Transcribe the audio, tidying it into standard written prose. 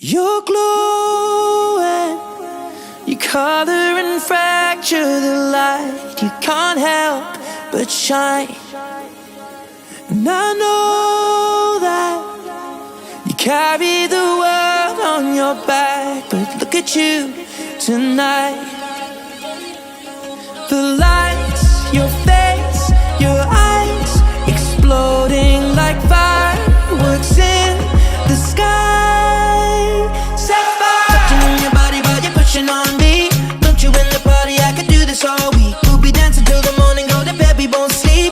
You're glowing, you color and fracture the light. You can't help but shine. And I know that you carry the world on your back, but look at you tonight.